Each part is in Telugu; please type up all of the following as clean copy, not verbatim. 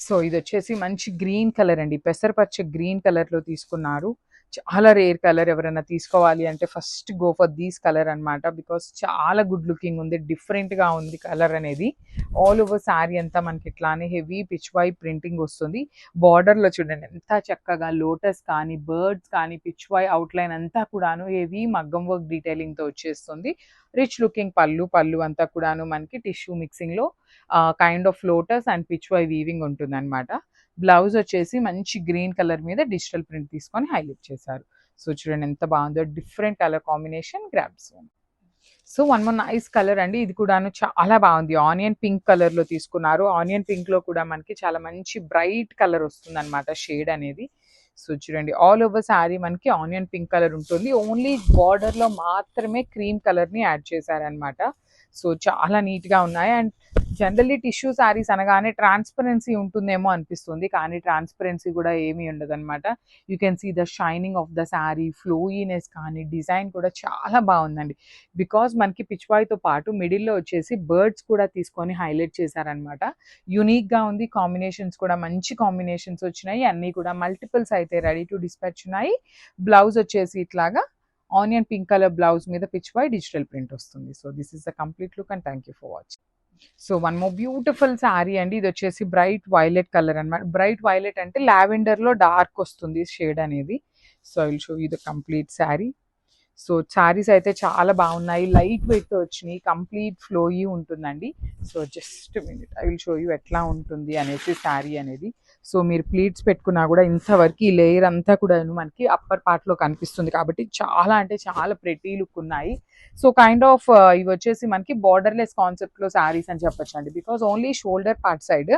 సో ఇది వచ్చేసి మంచి గ్రీన్ కలర్ అండి, పెసరపచ్చ గ్రీన్ కలర్లో తీసుకున్నారు. చాలా రేర్ కలర్, ఎవరైనా తీసుకోవాలి అంటే first go for these colour అనమాట. బికాస్ చాలా గుడ్ లుకింగ్ ఉంది, డిఫరెంట్గా ఉంది కలర్ అనేది. ఆల్ ఓవర్ శారీ అంతా మనకి ఇట్లానే హెవీ పిచ్ వై ప్రింటింగ్ వస్తుంది. బార్డర్లో చూడండి ఎంత చక్కగా లోటస్ కానీ బర్డ్స్ కానీ పిచ్ వై అవుట్లైన్ అంతా కూడాను హెవీ మగ్గం వర్క్ డీటెయిలింగ్తో వచ్చేస్తుంది. రిచ్ లుకింగ్ పళ్ళు అంతా కూడాను మనకి టిష్యూ మిక్సింగ్లో kind of lotus and pichwai weaving ఉంటుంది అనమాట. బ్లౌజ్ వచ్చేసి మంచి గ్రీన్ కలర్ మీద డిజిటల్ ప్రింట్ తీసుకొని హైలైట్ చేశారు. సో చూడండి ఎంత బాగుందో, different colour combination grabs. So one more nice colour అండి, ఇది కూడాను చాలా బాగుంది. ఆనియన్ పింక్ కలర్లో తీసుకున్నారు. ఆనియన్ పింక్లో కూడా మనకి చాలా మంచి బ్రైట్ కలర్ వస్తుంది అనమాట షేడ్ అనేది. సో చూడండి ఆల్ ఓవర్ శారీ మనకి ఆనియన్ పింక్ కలర్ ఉంటుంది. ఓన్లీ బార్డర్లో మాత్రమే క్రీమ్ కలర్ని యాడ్ చేశారనమాట. సో చాలా నీట్గా ఉన్నాయి. అండ్ జనరల్లీ టిష్యూ శారీస్ అనగానే ట్రాన్స్పరెన్సీ ఉంటుందేమో అనిపిస్తుంది, కానీ ట్రాన్స్పరెన్సీ కూడా ఏమీ ఉండదు అనమాట. You can see the shining of the sari, flowiness కానీ డిజైన్ కూడా చాలా బాగుందండి. బికాజ్ మనకి పిచ్వాయ్తో పాటు మిడిల్లో వచ్చేసి బర్డ్స్ కూడా తీసుకొని హైలైట్ చేశారనమాట. యూనిక్గా ఉంది. కాంబినేషన్స్ కూడా మంచి కాంబినేషన్స్ వచ్చినాయి. అన్నీ కూడా మల్టిపుల్స్ అయితే రెడీ టు డిస్పాచ్ ఉన్నాయి. బ్లౌజ్ వచ్చేసి ఇట్లాగా ఆనియన్ పింక్ కలర్ బ్లౌజ్ మీద పిచ్ వై డిజిటల్ ప్రింట్ వస్తుంది. So this is the complete look and thank you for watching. So one more beautiful sari అండి, ఇది వచ్చేసి బ్రైట్ వైలెట్ కలర్ అనమాట. బ్రైట్ వైలెట్ అంటే లావెండర్లో డార్క్ వస్తుంది షేడ్ అనేది. So I will show you the complete sari. So saris అయితే చాలా బాగున్నాయి, లైట్ వెయిట్తో వచ్చినాయి, కంప్లీట్ ఫ్లోయీ ఉంటుందండి. So just minute I will show you ఎట్లా ఉంటుంది అనేసి శారీ అనేది. సో మీరు ప్లీట్స్ పెట్టుకున్నా కూడా ఇంతవరకు ఈ లేయర్ అంతా కూడా మనకి అప్పర్ పార్ట్లో కనిపిస్తుంది కాబట్టి చాలా అంటే చాలా ప్రెటీ లుక్ ఉన్నాయి. సో కైండ్ ఆఫ్ ఇవి వచ్చేసి మనకి బార్డర్లెస్ కాన్సెప్ట్లో శారీస్ అని చెప్పొచ్చు అండి. Because only shoulder part side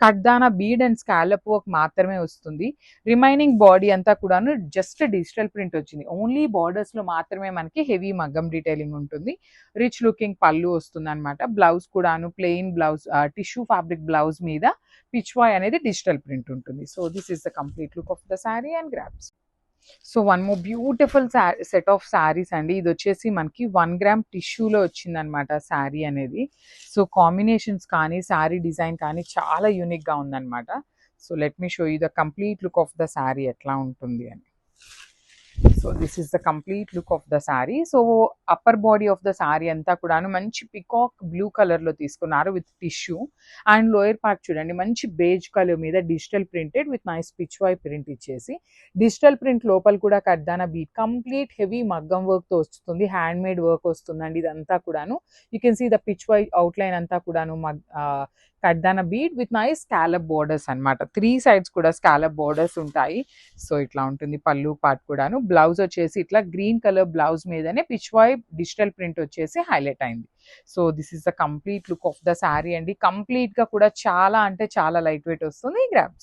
కడ్దానా బీడ్ అండ్ స్కాలప్ వర్క్ మాత్రమే వస్తుంది. రిమైనింగ్ బాడీ అంతా కూడాను జస్ట్ డిజిటల్ ప్రింట్ వచ్చింది. ఓన్లీ బార్డర్స్లో మాత్రమే మనకి హెవీ మగ్గం డీటెయిలింగ్ ఉంటుంది. రిచ్ లుకింగ్ పళ్ళు వస్తుంది అనమాట. బ్లౌజ్ కూడాను plain blouse, tissue fabric blouse మీద పిచ్వాయ్ అనేది డిజిటల్ ప్రింట్ ఉంటుంది. So this is the complete look of the sari and grabs. So one more beautiful set of saris అండి, ఇది వచ్చేసి మనకి 1 గ్రామ్ టిష్యూలో వచ్చిందనమాట శారీ అనేది. సో కాంబినేషన్స్ కానీ శారీ డిజైన్ కానీ చాలా యూనిక్గా ఉందన్నమాట. So let me show you the complete look of the sari ఎట్లా ఉంటుంది అని. So this is the complete look of the sari. So upper body of the sari అంతా కూడాను మంచి పికాక్ బ్లూ కలర్లో తీసుకున్నారు with tissue. And lower part చూడండి మంచి బేజ్ కలర్ మీద digital printed with nice Pichwai print ఇచ్చేసి, డిజిటల్ ప్రింట్ లోపల కూడా కడ్దానా బీట్ కంప్లీట్ హెవీ మగ్గం వర్క్తో వస్తుంది, హ్యాండ్ మేడ్ వర్క్ వస్తుందండి ఇదంతా కూడాను. You can see the pichwai outline అంతా కూడాను కడ్దానా bead with nice scallop borders అనమాట. 3 sides కూడా స్కాలప్ బోర్డర్స్ ఉంటాయి. సో ఇట్లా ఉంటుంది పళ్ళు పార్ట్ కూడాను. బ్లౌజ్ వచ్చేసి ఇట్లా గ్రీన్ కలర్ బ్లౌజ్ మీదనే పిచ్ వై డిజిటల్ ప్రింట్ వచ్చేసి హైలైట్ అయింది. So this is the complete look of the sari అండి. కంప్లీట్గా కూడా చాలా అంటే చాలా లైట్ వెయిట్ వస్తుంది grab.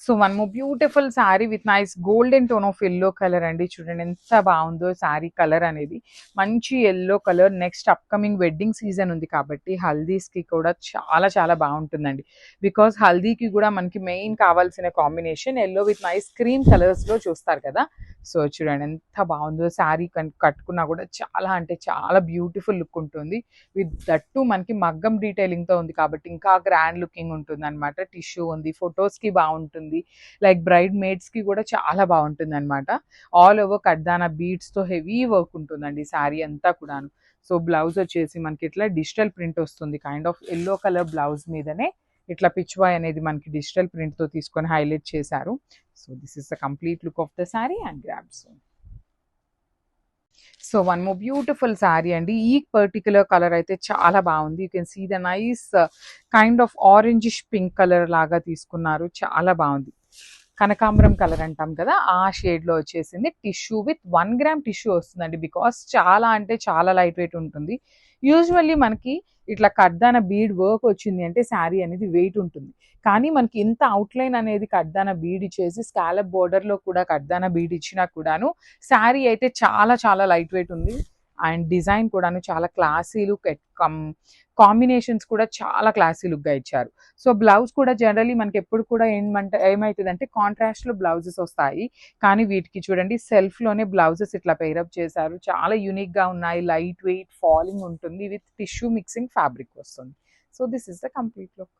So one more beautiful sari with nice golden tone of yellow colour అండి. చూడండి ఎంత బాగుందో శారీ కలర్ అనేది, మంచి yellow colour. Next upcoming wedding season ఉంది కాబట్టి హల్దీస్కి కూడా చాలా చాలా బాగుంటుందండి. బికాస్ హల్దీకి కూడా మనకి మెయిన్ కావాల్సిన combination yellow with nice cream కలర్స్లో చూస్తారు కదా. సో చూడండి ఎంత బాగుందో శారీ, కట్టుకున్నా కూడా చాలా అంటే చాలా బ్యూటిఫుల్ లుక్ ఉంటుంది. విత్ దట్టు మనకి మగ్గం డీటెయిలింగ్తో ఉంది కాబట్టి ఇంకా గ్రాండ్ లుకింగ్ ఉంటుంది అనమాట. టిష్యూ ఉంది, ఫొటోస్కి బాగుంటుంది, లైక్ బ్రైడ్ మేడ్స్కి కూడా చాలా బాగుంటుంది అనమాట. ఆల్ ఓవర్ కడ్దానా బీడ్స్తో హెవీ వర్క్ ఉంటుందండి శారీ అంతా కూడాను. సో బ్లౌజ్ వచ్చేసి మనకి ఇట్లా డిజిటల్ ప్రింట్ వస్తుంది, kind of yellow colour blouse మీదనే ఇట్లా పిచ్వాయ్ అనేది మనకి డిజిటల్ ప్రింట్తో తీసుకొని హైలైట్ చేశారు. So this is the complete look of the sari and grabs. So one more beautiful sari అండి. ఈ పర్టికులర్ కలర్ అయితే చాలా బాగుంది. You can see the nice kind of orangish pink colour లాగా తీసుకున్నారు, చాలా బాగుంది. కనకాంబరం కలర్ అంటాం కదా, ఆ షేడ్లో వచ్చేసింది. టిష్యూ విత్ 1 గ్రామ్ టిష్యూ వస్తుందండి. బికాస్ చాలా అంటే చాలా లైట్ వెయిట్ ఉంటుంది. యూజువల్లీ మనకి ఇట్లా కడ్దానా బీడ్ వర్క్ వచ్చింది అంటే శారీ అనేది వెయిట్ ఉంటుంది. కానీ మనకి ఇంత అవుట్లైన్ అనేది కడ్దానా బీడ్ ఇచ్చేసి స్కాలప్ బోర్డర్లో కూడా కడ్దానా బీడ్ ఇచ్చినా కూడాను శారీ అయితే చాలా చాలా లైట్ వెయిట్ ఉంది. అండ్ డిజైన్ కూడాను చాలా క్లాసీ లుక్, కాంబినేషన్స్ కూడా చాలా క్లాసీ లుక్గా ఇచ్చారు. సో బ్లౌజ్ కూడా జనరలీ మనకి ఎప్పుడు కూడా ఏమవుతుందంటే కాంట్రాస్ట్లో బ్లౌజెస్ వస్తాయి, కానీ వీటికి చూడండి సెల్ఫ్లోనే బ్లౌజెస్ ఇట్లా పెయిరప్ చేశారు. చాలా యూనిక్గా ఉన్నాయి, లైట్ వెయిట్ ఫాలింగ్ ఉంటుంది, విత్ టిష్యూ మిక్సింగ్ ఫ్యాబ్రిక్ వస్తుంది. So this is the complete look.